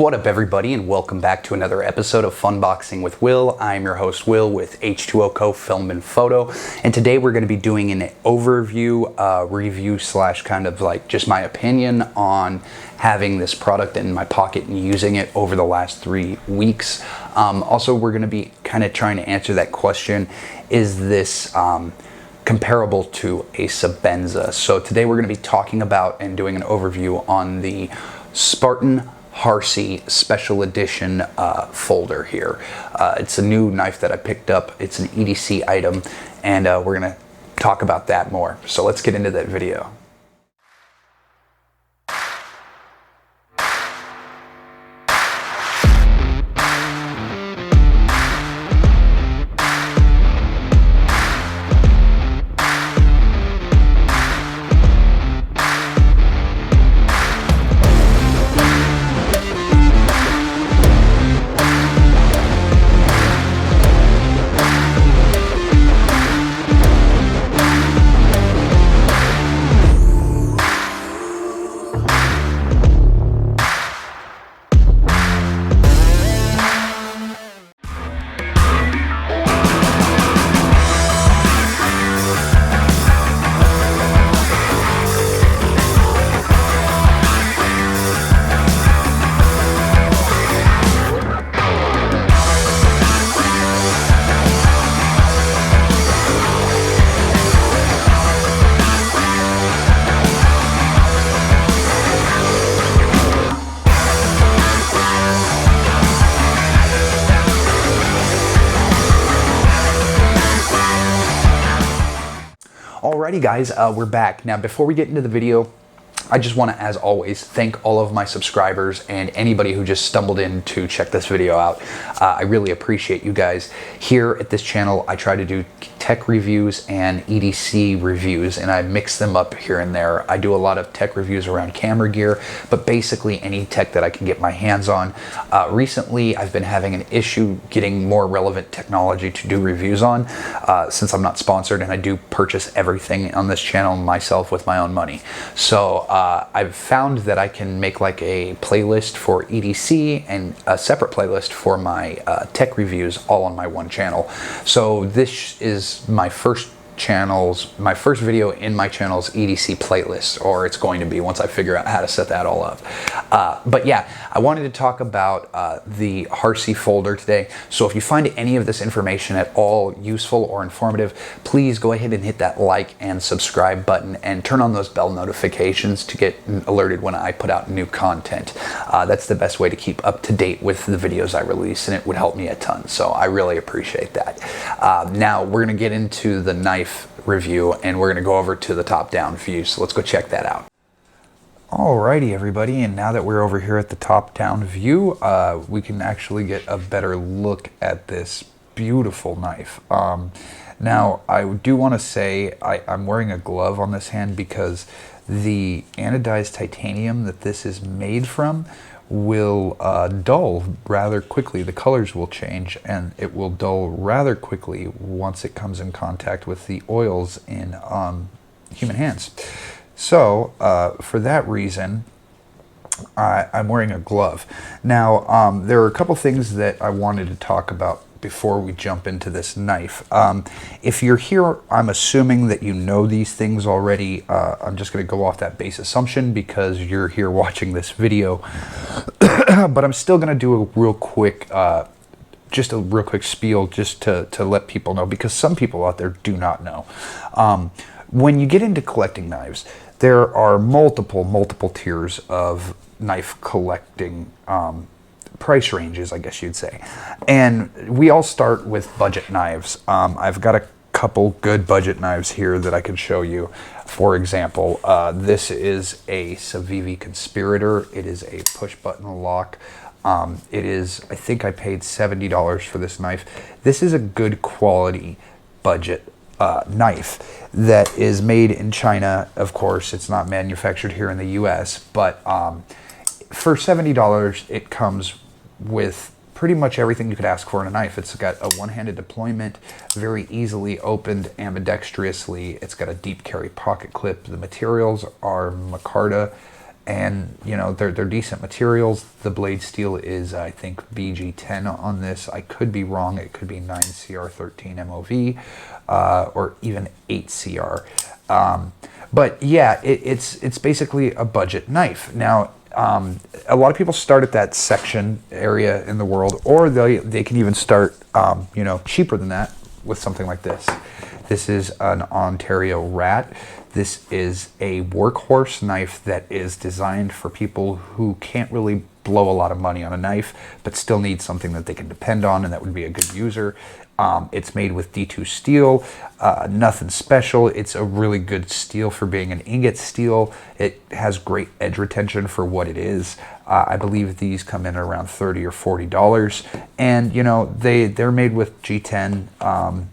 What up, everybody, and welcome back to another episode of Funboxing with Will. I'm your host, Will, with H2O Co. Film and Photo, and today we're going to be doing an overview, review slash kind of like just my opinion on having this product in my pocket and using it over the last 3 weeks. Also, we're going to be kind of trying to answer that question, is this comparable to a Sabenza? So today we're going to be talking about and doing an overview on the Spartan Harsey special edition folder here. It's a new knife that I picked up. It's an EDC item, and we're gonna talk about that more. So let's get into that video. Alrighty guys, we're back. Now before we get into the video, I just want to, as always, thank all of my subscribers and anybody who just stumbled in to check this video out. I really appreciate you guys. Here at this channel, I try to do tech reviews and EDC reviews, and I mix them up here and there. I do a lot of tech reviews around camera gear, but basically any tech that I can get my hands on. Recently, I've been having an issue getting more relevant technology to do reviews on, since I'm not sponsored and I do purchase everything on this channel myself with my own money. So I've found that I can make like a playlist for EDC and a separate playlist for my tech reviews all on my one channel. So this is my first video in my channel's EDC playlist, or it's going to be once I figure out how to set that all up. But yeah, I wanted to talk about the Harsey folder today. So if you find any of this information at all useful or informative, please go ahead and hit that like and subscribe button and turn on those bell notifications to get alerted when I put out new content. That's the best way to keep up to date with the videos I release, and it would help me a ton. So I really appreciate that. Now we're gonna get into the knife review, and we're going to go over to the top-down view, so let's go check that out. Alrighty everybody, and now that we're over here at the top-down view, we can actually get a better look at this beautiful knife. Now I do want to say I'm wearing a glove on this hand because the anodized titanium that this is made from will dull rather quickly. The colors will change and it will dull rather quickly once it comes in contact with the oils in human hands. So for that reason, I'm wearing a glove. Now there are a couple things that I wanted to talk about before we jump into this knife. If you're here, I'm assuming that you know these things already. I'm just going to go off that base assumption because you're here watching this video. But I'm still going to do a real quick, just a real quick spiel just to let people know, because some people out there do not know. When you get into collecting knives, there are multiple tiers of knife collecting price ranges, I guess you'd say. And we all start with budget knives. I've got a couple good budget knives here that I can show you. For example, this is a Savivi Conspirator. It is a push button lock. It is, I think I paid $70 for this knife. This is a good quality budget knife that is made in China. Of course, it's not manufactured here in the US, but for $70, it comes with pretty much everything you could ask for in a knife. It's got a one-handed deployment, very easily opened ambidextrously. It's got a deep carry pocket clip. The materials are micarta and you know, they're decent materials. The blade steel is, I think, BG10 on this. I could be wrong. It could be 9CR13 MOV, or even 8CR. But yeah, it's basically a budget knife. Now, a lot of people start at that section area in the world, or they can even start, you know, cheaper than that with something like this. This is an Ontario Rat. This is a workhorse knife that is designed for people who can't really blow a lot of money on a knife, but still need something that they can depend on and that would be a good user. It's made with D2 steel, nothing special. It's a really good steel for being an ingot steel. It has great edge retention for what it is. I believe these come in around $30 or $40, and you know, they're made with G10.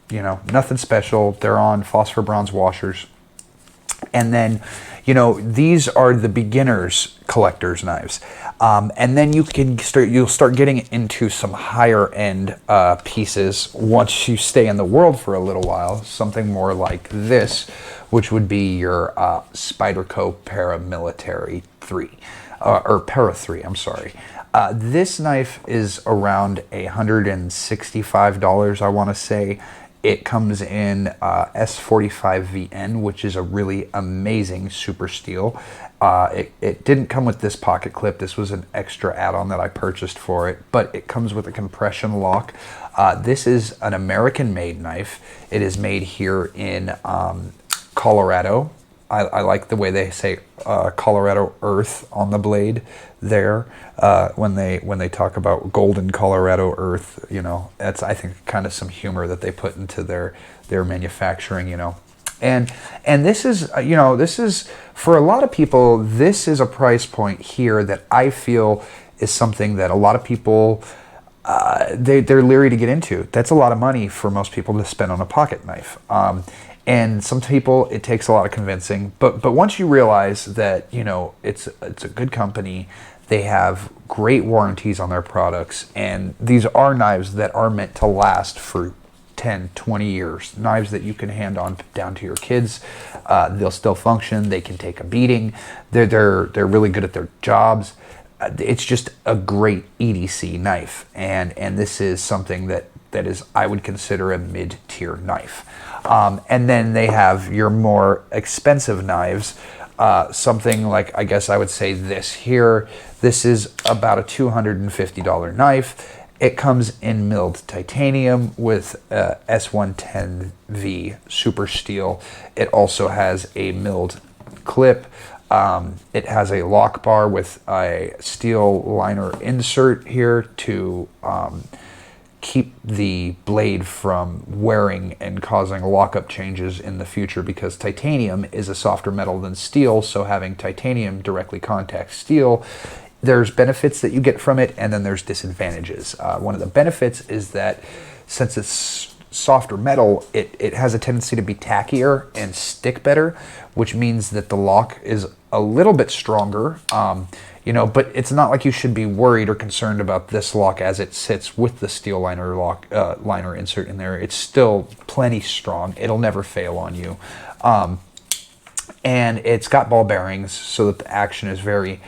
You know, nothing special. They're on phosphor bronze washers. And then, you know, these are the beginner's collector's knives. And then you'll start getting into some higher end pieces once you stay in the world for a little while. Something more like this, which would be your Spyderco Paramilitary 3, or Para 3, I'm sorry. This knife is around $165, I want to say. It comes in S45VN, which is a really amazing super steel. It didn't come with this pocket clip. This was an extra add-on that I purchased for it, but it comes with a compression lock. This is an American-made knife. It is made here in Colorado. I like the way they say Colorado Earth on the blade there, when they talk about golden Colorado Earth. You know, that's, I think, kind of some humor that they put into their manufacturing, you know. And this is, you know, this is, for a lot of people, this is a price point here that I feel is something that a lot of people, they're leery to get into. That's a lot of money for most people to spend on a pocket knife. And some people, it takes a lot of convincing. But once you realize that, you know, it's a good company, they have great warranties on their products, and these are knives that are meant to last for 10, 20 years. Knives that you can hand on down to your kids. They'll still function. They can take a beating. They're really good at their jobs. It's just a great EDC knife, and this is something that is, I would consider, a mid-tier knife. And then they have your more expensive knives, something like, I guess I would say this here. This is about a $250 knife. It comes in milled titanium with S110V super steel. It also has a milled clip. It has a lock bar with a steel liner insert here to keep the blade from wearing and causing lockup changes in the future, because titanium is a softer metal than steel, so having titanium directly contact steel, there's benefits that you get from it, and then there's disadvantages. One of the benefits is that since it's softer metal, it has a tendency to be tackier and stick better, which means that the lock is a little bit stronger. You know, but it's not like you should be worried or concerned about this lock as it sits with the steel liner liner insert in there. It's still plenty strong. It'll never fail on you. And it's got ball bearings so that the action is very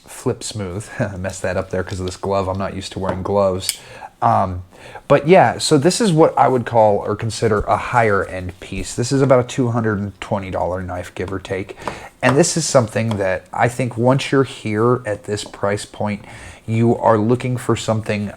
flip smooth. I messed that up there because of this glove. I'm not used to wearing gloves. But yeah, so this is what I would call or consider a higher end piece. This is about a $220 knife, give or take. And this is something that I think once you're here at this price point, you are looking for something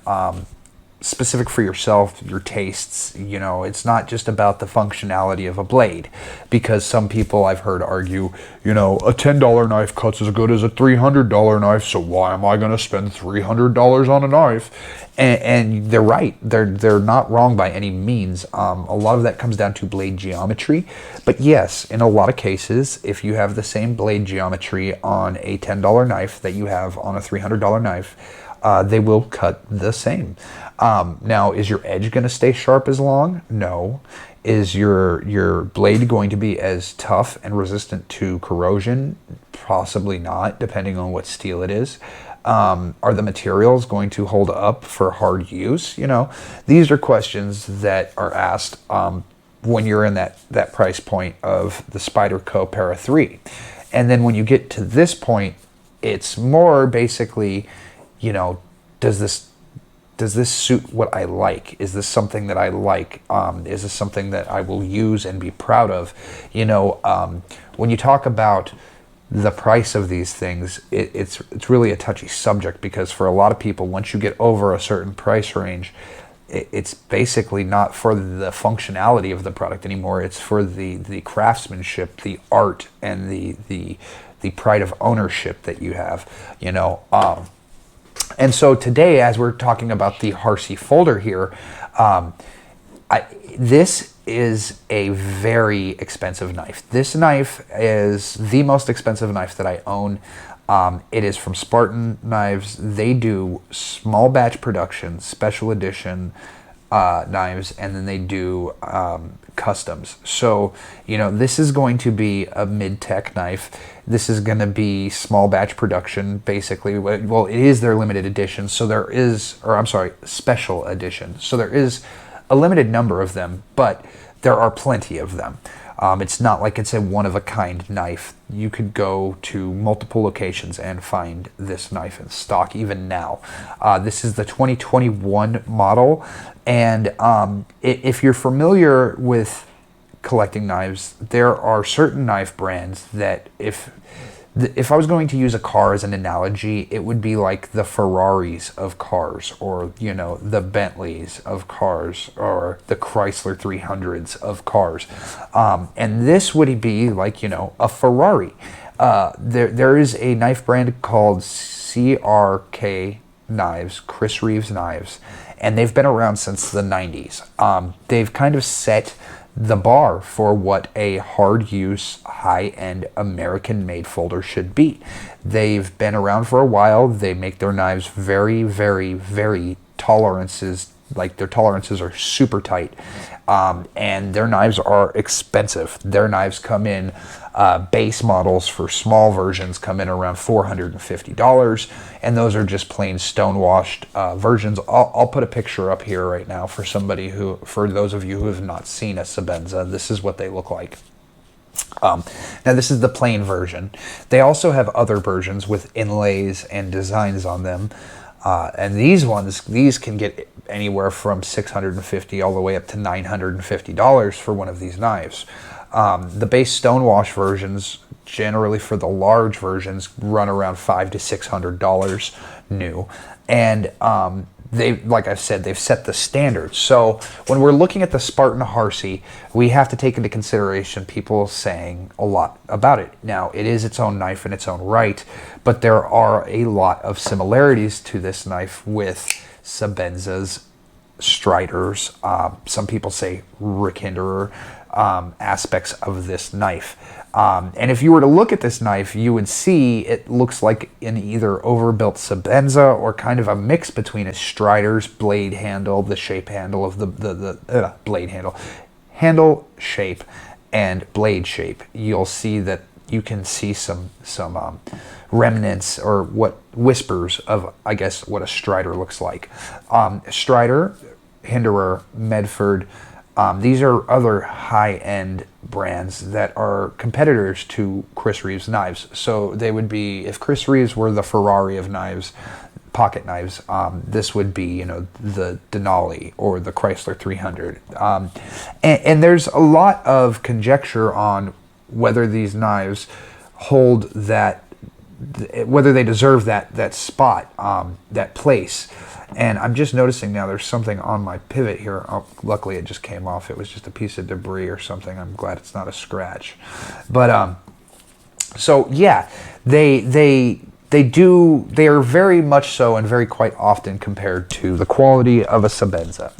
specific for yourself, your tastes. You know, it's not just about the functionality of a blade, because some people I've heard argue, you know, a $10 knife cuts as good as a $300 knife, so why am I going to spend $300 on a knife? And they're right. They're not wrong by any means. A lot of that comes down to blade geometry. But yes, in a lot of cases, if you have the same blade geometry on a $10 knife that you have on a $300 knife, they will cut the same. Now, is your edge going to stay sharp as long? No. Is your blade going to be as tough and resistant to corrosion? Possibly not, depending on what steel it is. Are the materials going to hold up for hard use? You know, these are questions that are asked. when you're in that price point of the Spyderco Para 3. And then when you get to this point, it's more basically, you know, does this suit what I like? Is this something that I like? Is this something that I will use and be proud of? You know, when you talk about the price of these things, it's really a touchy subject, because for a lot of people, once you get over a certain price range, it's basically not for the functionality of the product anymore. It's for the craftsmanship, the art, and the pride of ownership that you have, you know. And so today, as we're talking about the Harsey folder here, this is a very expensive knife. This knife is the most expensive knife that I own. It is from Spartan Knives. They do small batch production, special edition knives, and then they do customs. So, you know, this is going to be a mid-tech knife. This is going to be small batch production, basically. Well, it is their limited edition, so there is, or I'm sorry, special edition. So there is a limited number of them, but there are plenty of them. It's not like it's a one-of-a-kind knife. You could go to multiple locations and find this knife in stock even now. This is the 2021 model, and if you're familiar with collecting knives, there are certain knife brands that if I was going to use a car as an analogy, it would be like the Ferraris of cars, or, you know, the Bentleys of cars, or the Chrysler 300s of cars. And this would be like, you know, a Ferrari. There is a knife brand called CRK Knives, Chris Reeves Knives, and they've been around since the 90s. They've kind of set the bar for what a hard-use, high-end, American-made folder should be. They've been around for a while. They make their knives very, very, very tolerances. Like, their tolerances are super tight, and their knives are expensive. Their knives come in, base models for small versions come in around $450, and those are just plain stonewashed versions. I'll put a picture up here right now for those of you who have not seen a Sabenza. This is what they look like. Now this is the plain version. They also have other versions with inlays and designs on them. And these can get anywhere from $650 all the way up to $950 for one of these knives. The base stonewash versions, generally for the large versions, run around $500 to $600 new. And like I said, they've set the standard. So when we're looking at the Spartan Harsey, we have to take into consideration people saying a lot about it. Now, it is its own knife in its own right, but there are a lot of similarities to this knife with Sabenzas, Striders, some people say Rick Hinderer, aspects of this knife. And if you were to look at this knife, you would see it looks like an either overbuilt Sabenza or kind of a mix between a Strider's blade handle, the shape handle of the blade handle shape, and blade shape. You'll see that you can see some remnants, or what whispers of, I guess, what a Strider looks like. Strider, Hinderer, Medford, these are other high-end brands that are competitors to Chris Reeves knives. So they would be, if Chris Reeves were the Ferrari of knives, pocket knives, this would be, you know, the Denali or the Chrysler 300. And there's a lot of conjecture on whether these knives hold that, whether they deserve that spot, that place. And I'm just noticing now there's something on my pivot here. Oh, luckily it just came off. It was just a piece of debris or something. I'm glad it's not a scratch. But so yeah, they are very much so, and very quite often compared to the quality of a Sabenza.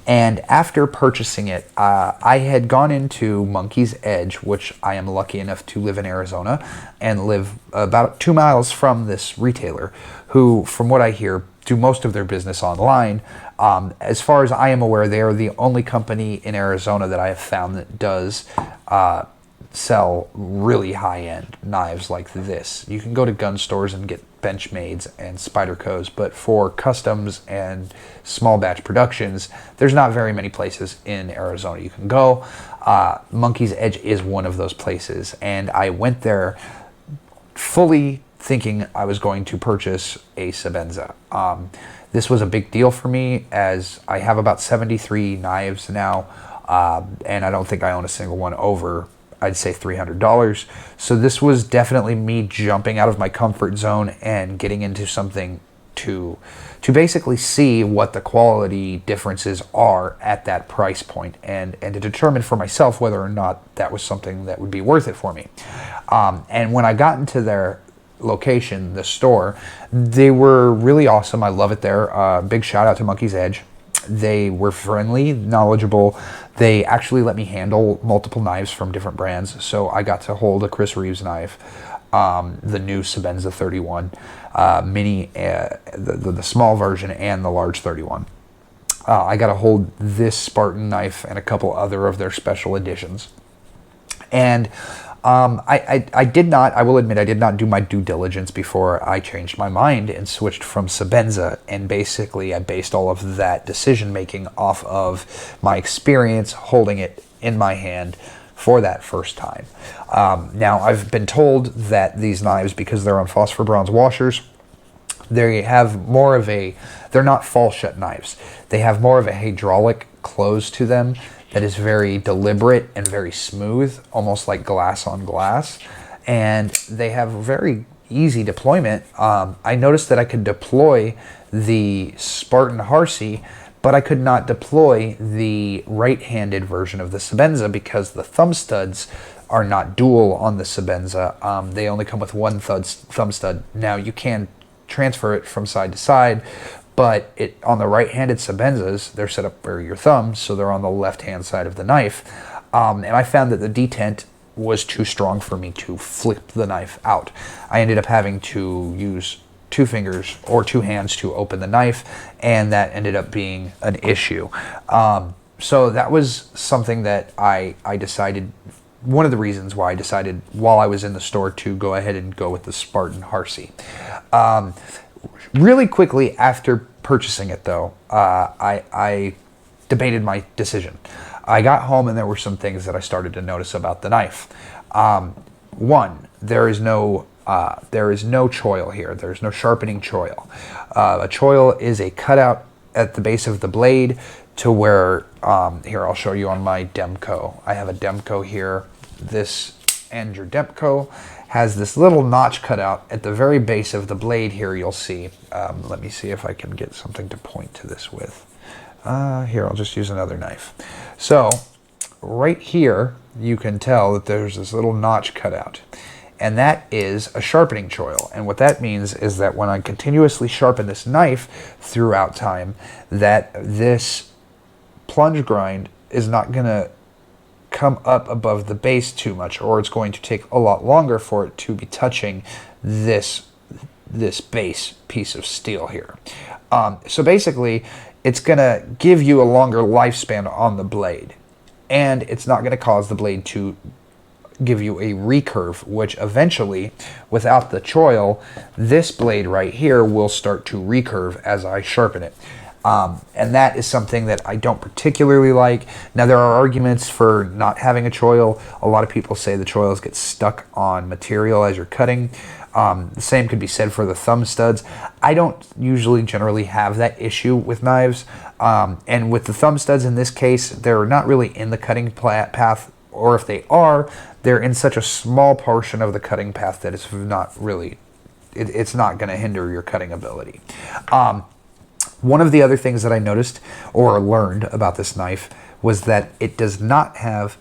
And after purchasing it, I had gone into Monkey's Edge, which I am lucky enough to live in Arizona and live about 2 miles from this retailer, who, from what I hear, do most of their business online. As far as I am aware, they are the only company in Arizona that I have found that does sell really high-end knives like this. You can go to gun stores and get Benchmades and Spydercos, but for customs and small batch productions, there's not very many places in Arizona you can go. Monkey's Edge is one of those places, and I went there fully thinking I was going to purchase a Sabenza. This was a big deal for me, as I have about 73 knives now, and I don't think I own a single one over, I'd say, $300. So this was definitely me jumping out of my comfort zone and getting into something to basically see what the quality differences are at that price point, and to determine for myself whether or not that was something that would be worth it for me. And when I got into their location, the store, they were really awesome. I love it there. Big shout out to Monkey's Edge. They were friendly, knowledgeable. They actually let me handle multiple knives from different brands. So I got to hold a Chris Reeves knife, the new Sabenza 31, mini, the small version, and the large 31. I got to hold this Spartan knife and a couple other of their special editions. And I will admit, I did not do my due diligence before I changed my mind and switched from Sabenza, and basically I based all of that decision making off of my experience holding it in my hand for that first time. Now, I've been told that these knives, because they're on phosphor bronze washers, they have more of a, they're not fall shut knives. They have more of a hydraulic close to them that is very deliberate and very smooth, almost like glass on glass. And they have very easy deployment. I noticed that I could deploy the Spartan Harsey, but I could not deploy the right-handed version of the Sabenza because the thumb studs are not dual on the Sabenza. They only come with one thumb stud. Now, you can transfer it from side to side, but on the right-handed Sabenzas, they're set up for your thumb, so they're on the left-hand side of the knife. And I found that the detent was too strong for me to flip the knife out. I ended up having to use 2 fingers or 2 hands to open the knife, and that ended up being an issue. So that was something that I decided, one of the reasons why I decided while I was in the store to go ahead and go with the Spartan Harsey. Really quickly after purchasing it, though, I debated my decision. I got home and there were some things that I started to notice about the knife. One, there is no choil here. There's no sharpening choil. A choil is a cutout at the base of the blade to where, here, I'll show you on my Demco. I have a Demco here. This and your Demco has this little notch cut out at the very base of the blade here, you'll see. Let me see if I can get something to point to this with. Here, I'll just use another knife. So, right here, you can tell that there's this little notch cut out. And that is a sharpening choil. And what that means is that when I continuously sharpen this knife throughout time, that this plunge grind is not going to come up above the base too much, or it's going to take a lot longer for it to be touching this base piece of steel here. So basically, it's going to give you a longer lifespan on the blade, and it's not going to cause the blade to give you a recurve, which eventually, without the choil, this blade right here will start to recurve as I sharpen it. And that is something that I don't particularly like. Now, there are arguments for not having a choil. A lot of people say the choils get stuck on material as you're cutting. The same could be said for the thumb studs. I don't usually generally have that issue with knives. And with the thumb studs in this case, they're not really in the cutting path, or if they are, they're in such a small portion of the cutting path that it's not really, it's not going to hinder your cutting ability. One of the other things that I noticed or learned about this knife was that it does not have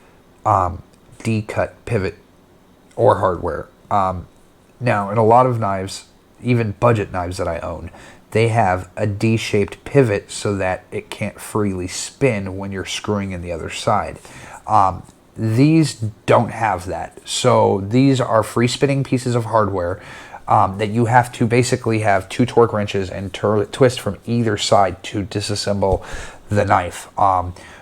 D-cut pivot or hardware. Now, in a lot of knives, even budget knives that I own, they have a D-shaped pivot so that it can't freely spin when you're screwing in the other side. These don't have that. So these are free spinning pieces of hardware that you have to basically have 2 torque wrenches and twist from either side to disassemble the knife,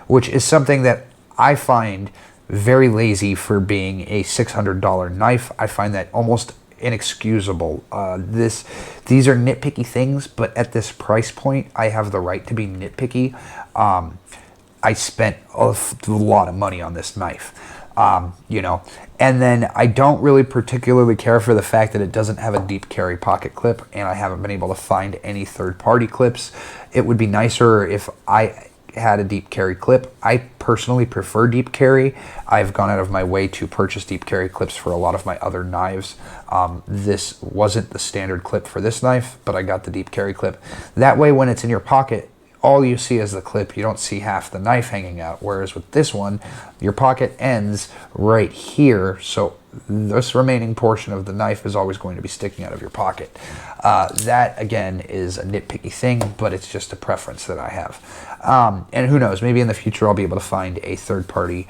which is something that I find very lazy for being a $600 knife. I find that almost inexcusable. These are nitpicky things, but at this price point, I have the right to be nitpicky. I spent a lot of money on this knife, you know, and then I don't really particularly care for the fact that it doesn't have a deep carry pocket clip, and I haven't been able to find any third-party clips. It would be nicer if I had a deep carry clip. I personally prefer deep carry. I've gone out of my way to purchase deep carry clips for a lot of my other knives. This wasn't the standard clip for this knife, but I got the deep carry clip. That way, when it's in your pocket, all you see is the clip. You don't see half the knife hanging out. Whereas with this one, your pocket ends right here. So this remaining portion of the knife is always going to be sticking out of your pocket. That, again, is a nitpicky thing, but it's just a preference that I have. And who knows, maybe in the future I'll be able to find a third-party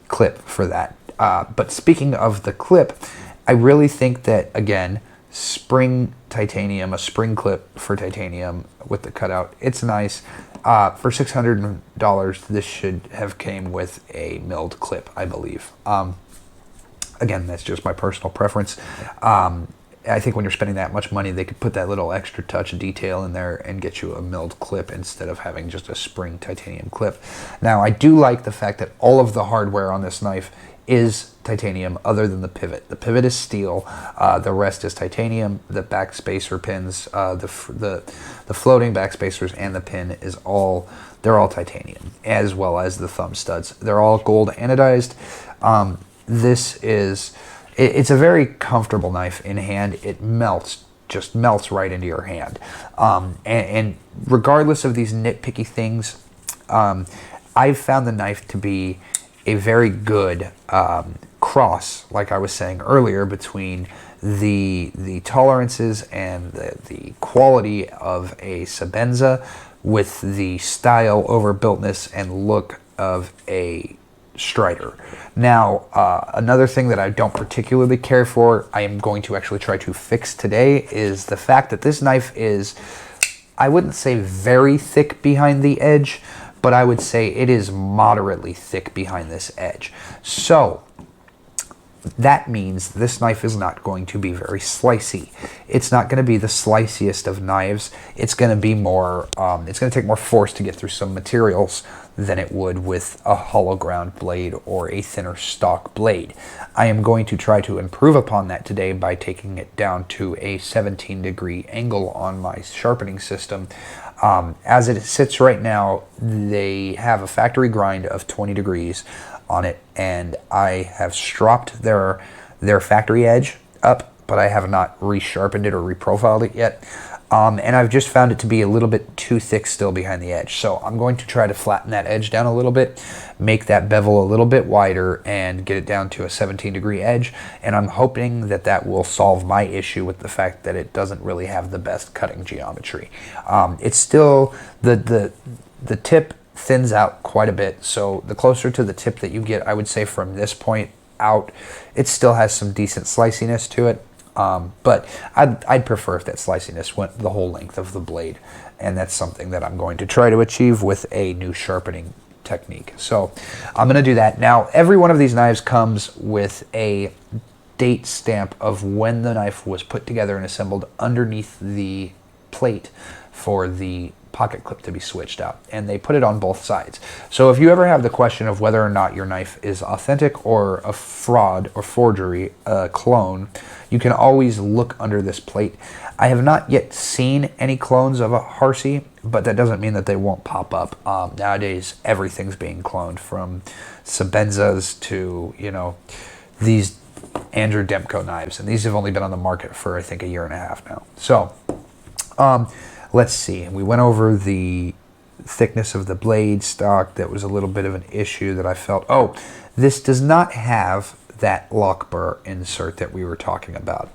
clip for that. But speaking of the clip, I really think that, again, spring titanium, a spring clip for titanium with the cutout, it's nice. For $600, this should have came with a milled clip, I believe. Again, that's just my personal preference. I think when you're spending that much money, they could put that little extra touch of detail in there and get you a milled clip instead of having just a spring titanium clip. Now, I do like the fact that all of the hardware on this knife is titanium other than the pivot. The pivot is steel, the rest is titanium. The back spacer pins, the floating back spacers and the pin is they're all titanium, as well as the thumb studs. They're all gold anodized. It's a very comfortable knife in hand. It just melts right into your hand. And regardless of these nitpicky things, I've found the knife to be a very good cross, like I was saying earlier, between the tolerances and the quality of a Sabenza with the style, overbuiltness, and look of a Strider. Now, another thing that I don't particularly care for, I am going to actually try to fix today, is the fact that this knife is, I wouldn't say very thick behind the edge, but I would say it is moderately thick behind this edge. So that means this knife is not going to be very slicey. It's not going to be the sliciest of knives. It's going to be more, it's going to take more force to get through some materials than it would with a hollow ground blade or a thinner stock blade. I am going to try to improve upon that today by taking it down to a 17-degree angle on my sharpening system. As it sits right now, they have a factory grind of 20 degrees on it, and I have stropped their factory edge up, but I have not resharpened it or reprofiled it yet. And I've just found it to be a little bit too thick still behind the edge. So I'm going to try to flatten that edge down a little bit, make that bevel a little bit wider, and get it down to a 17-degree edge. And I'm hoping that that will solve my issue with the fact that it doesn't really have the best cutting geometry. It's still, the tip thins out quite a bit. So the closer to the tip that you get, I would say from this point out, it still has some decent sliciness to it. But I'd prefer if that sliciness went the whole length of the blade, and that's something that I'm going to try to achieve with a new sharpening technique. So I'm going to do that. Now, every one of these knives comes with a date stamp of when the knife was put together and assembled underneath the plate for the pocket clip to be switched out, and they put it on both sides. So if you ever have the question of whether or not your knife is authentic or a fraud or forgery, a clone, you can always look under this plate. I have not yet seen any clones of a Harsey, but that doesn't mean that they won't pop up. Nowadays, everything's being cloned, from Sabenzas to, you know, these Andrew Demko knives, and these have only been on the market for, I think, a year and a half now. So let's see. We went over the thickness of the blade stock. That was a little bit of an issue that I felt. Oh, this does not have that lock burr insert that we were talking about.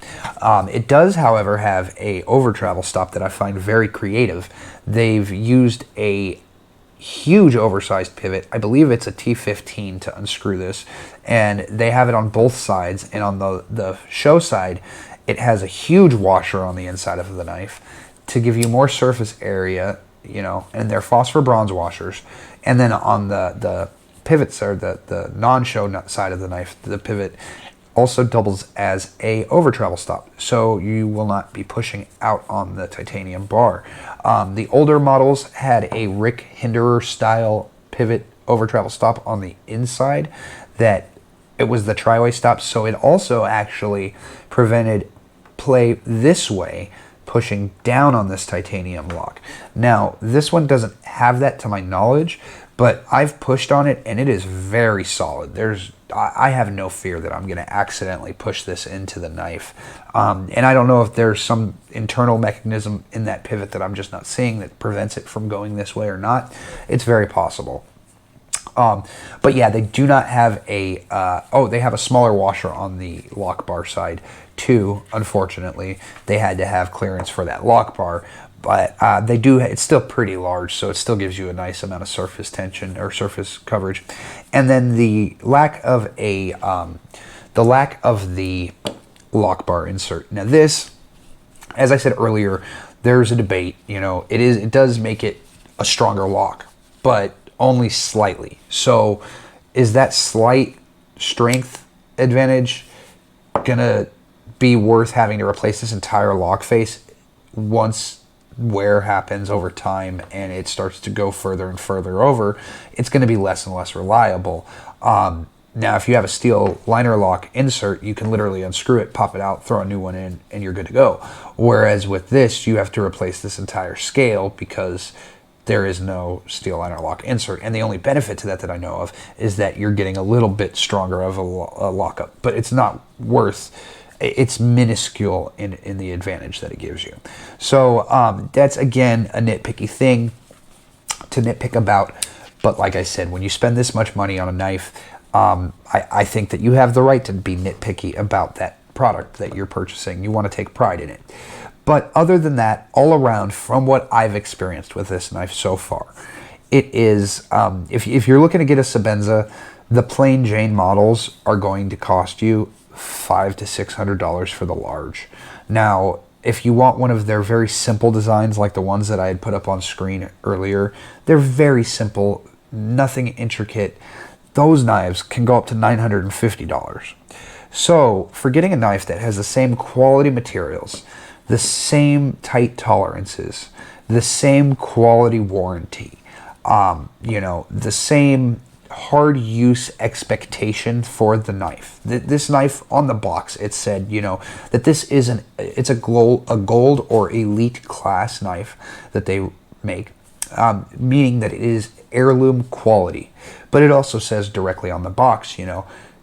It does, however, have a over travel stop that I find very creative. They've used a huge oversized pivot. I believe it's a T15 to unscrew this, and they have it on both sides, and on the show side, it has a huge washer on the inside of the knife to give you more surface area, you know, and they're phosphor bronze washers. And then on the pivots, or the non-show side of the knife, the pivot, also doubles as a over travel stop, so you will not be pushing out on the titanium bar. The older models had a Rick Hinderer style pivot over travel stop on the inside, that it was the tri-way stop, so it also actually prevented play this way, pushing down on this titanium lock. Now, this one doesn't have that to my knowledge, but I've pushed on it and it is very solid. I have no fear that I'm going to accidentally push this into the knife. And I don't know if there's some internal mechanism in that pivot that I'm just not seeing that prevents it from going this way or not. It's very possible. But yeah, they do not have a, they have a smaller washer on the lock bar side too. Unfortunately, they had to have clearance for that lock bar, but they do, it's still pretty large, so it still gives you a nice amount of surface tension or surface coverage. And then the lack of the lock bar insert. Now this, as I said earlier, there's a debate, it does make it a stronger lock, but only slightly. So is that slight strength advantage gonna be worth having to replace this entire lock face once wear happens over time and it starts to go further and further over? It's going to be less and less reliable. Now, if you have a steel liner lock insert, you can literally unscrew it, pop it out, throw a new one in, and you're good to go. Whereas with this, you have to replace this entire scale because there is no steel liner lock insert. And the only benefit to that I know of is that you're getting a little bit stronger of a lockup, but it's not worth, it's minuscule in the advantage that it gives you. So that's, again, a nitpicky thing to nitpick about. But like I said, when you spend this much money on a knife, I think that you have the right to be nitpicky about that product that you're purchasing. You want to take pride in it. But other than that, all around, from what I've experienced with this knife so far, it is, if you're looking to get a Sabenza, the plain Jane models are going to cost you $500 to $600 for the large. Now, if you want one of their very simple designs, like the ones that I had put up on screen earlier, they're very simple, nothing intricate. Those knives can go up to $950. So for getting a knife that has the same quality materials, the same tight tolerances, the same quality warranty, the same hard use expectation for the knife. This knife on the box, it said, that this isn't, it's a gold or elite class knife that they make, meaning that it is heirloom quality. But it also says directly on the box,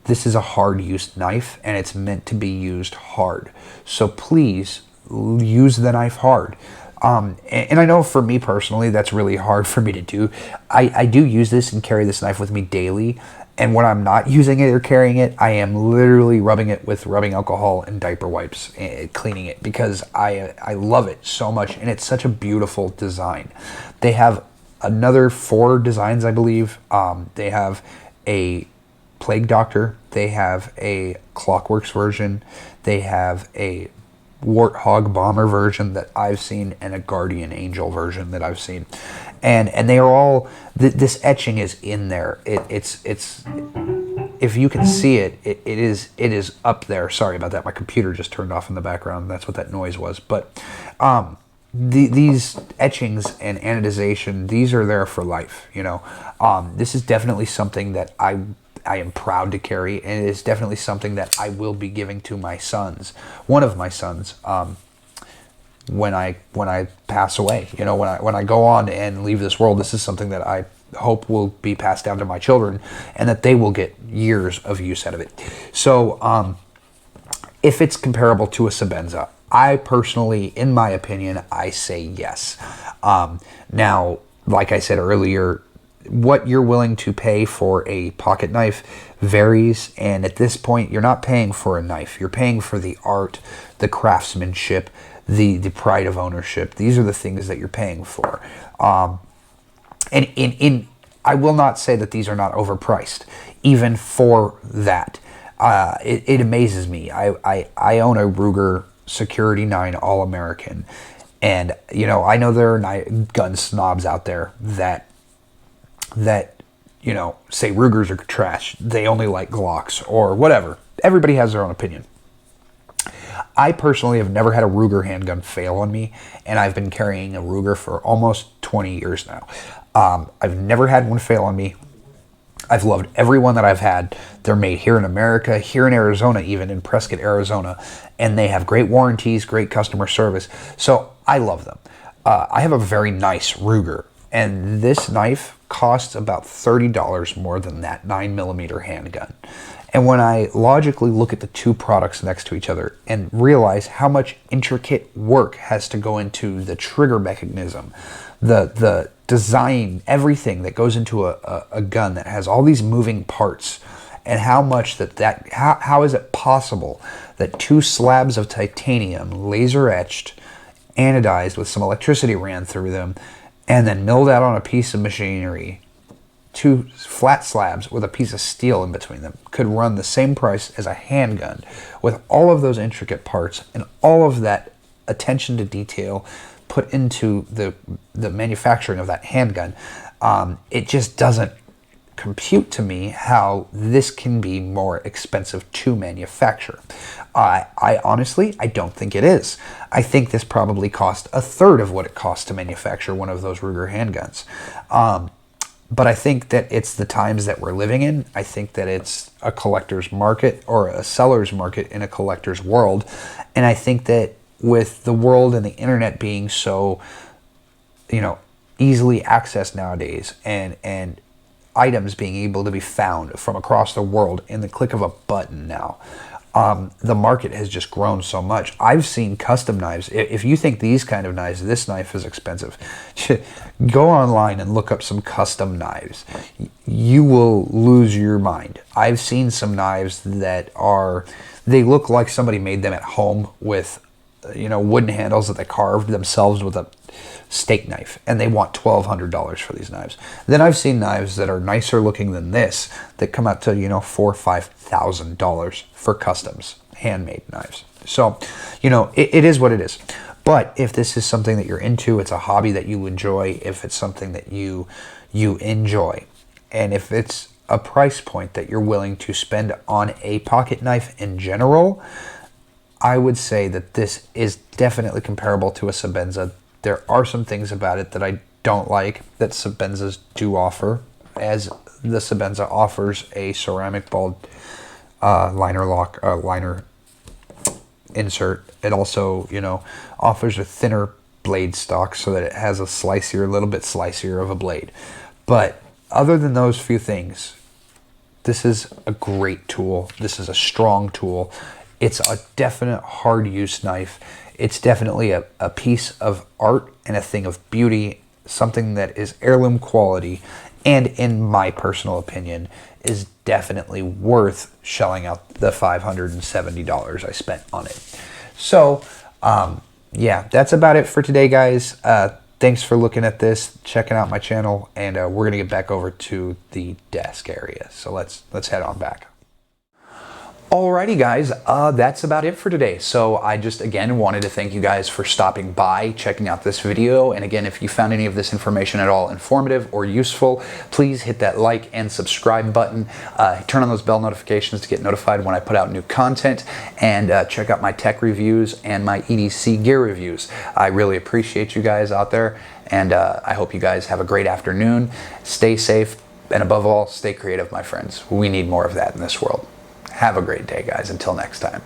this is a hard used knife and it's meant to be used hard. So please use the knife hard. And I know for me personally, that's really hard for me to do. I do use this and carry this knife with me daily. And when I'm not using it or carrying it, I am literally rubbing it with rubbing alcohol and diaper wipes, cleaning it, because I love it so much. And it's such a beautiful design. They have another 4 designs, I believe. They have a Plague Doctor. They have a Clockworks version. They have a Warthog Bomber version that I've seen, and a Guardian Angel version that I've seen, and they are all, this etching is in there. It's if you can see it, it is up there. Sorry about that, my computer just turned off in the background. That's what that noise was. But these etchings and anodization, these are there for life. This is definitely something that I am proud to carry, and it is definitely something that I will be giving to my sons, one of my sons, when I pass away. When I go on and leave this world, this is something that I hope will be passed down to my children, and that they will get years of use out of it. So if it's comparable to a Sabenza, I personally, in my opinion, I say yes. Now, like I said earlier, what you're willing to pay for a pocket knife varies, and at this point, you're not paying for a knife. You're paying for the art, the craftsmanship, the pride of ownership. These are the things that you're paying for. And I will not say that these are not overpriced, even for that. It amazes me. I own a Ruger Security 9 All-American, and I know there are gun snobs out there that you know, say Rugers are trash. They only like Glocks or whatever. Everybody has their own opinion. I personally have never had a Ruger handgun fail on me, and I've been carrying a Ruger for almost 20 years now. I've never had one fail on me. I've loved every one that I've had. They're made here in America, here in Arizona, even in Prescott, Arizona, and they have great warranties, great customer service. So I love them. I have a very nice Ruger, and this knife costs about $30 more than that 9mm handgun. And when I logically look at the two products next to each other and realize how much intricate work has to go into the trigger mechanism, the design, everything that goes into a gun that has all these moving parts, and how much how is it possible that two slabs of titanium, laser etched, anodized with some electricity ran through them, and then milled out on a piece of machinery, two flat slabs with a piece of steel in between them, could run the same price as a handgun with all of those intricate parts and all of that attention to detail put into the manufacturing of that handgun. It just doesn't compute to me how this can be more expensive to manufacture. I honestly, I don't think it is. I think this probably cost a third of what it costs to manufacture one of those Ruger handguns. But I think that it's the times that we're living in. I think that it's a collector's market, or a seller's market in a collector's world. And I think that with the world and the internet being so, you know, easily accessed nowadays, and items being able to be found from across the world in the click of a button now, the market has just grown so much. I've seen custom knives. If you think these kind of knives, this knife is expensive, go online and look up some custom knives. You will lose your mind. I've seen some knives that they look like somebody made them at home with, you know, wooden handles that they carved themselves with a steak knife, and they want $1,200 for these knives. Then I've seen knives that are nicer looking than this that come out to, you know, $4,000 or $5,000 for customs, handmade knives. So, you know, it is what it is. But if this is something that you're into, it's a hobby that you enjoy, if it's something that you enjoy, and if it's a price point that you're willing to spend on a pocket knife in general, I would say that this is definitely comparable to a Sabenza. There are some things about it that I don't like that Sabenzas do offer, as the Sabenza offers a ceramic ball liner insert. It also, you know, offers a thinner blade stock so that it has a little bit slicier of a blade. But other than those few things, this is a great tool. This is a strong tool. It's a definite hard use knife. It's definitely a piece of art and a thing of beauty, something that is heirloom quality, and in my personal opinion, is definitely worth shelling out the $570 I spent on it. So, yeah, that's about it for today, guys. Thanks for looking at this, checking out my channel, and we're gonna get back over to the desk area. So let's head on back. Alrighty guys, that's about it for today. So I just again wanted to thank you guys for stopping by, checking out this video. And again, if you found any of this information at all informative or useful, please hit that like and subscribe button. Turn on those bell notifications to get notified when I put out new content, and check out my tech reviews and my EDC gear reviews. I really appreciate you guys out there, and I hope you guys have a great afternoon. Stay safe, and above all, stay creative, my friends. We need more of that in this world. Have a great day, guys. Until next time.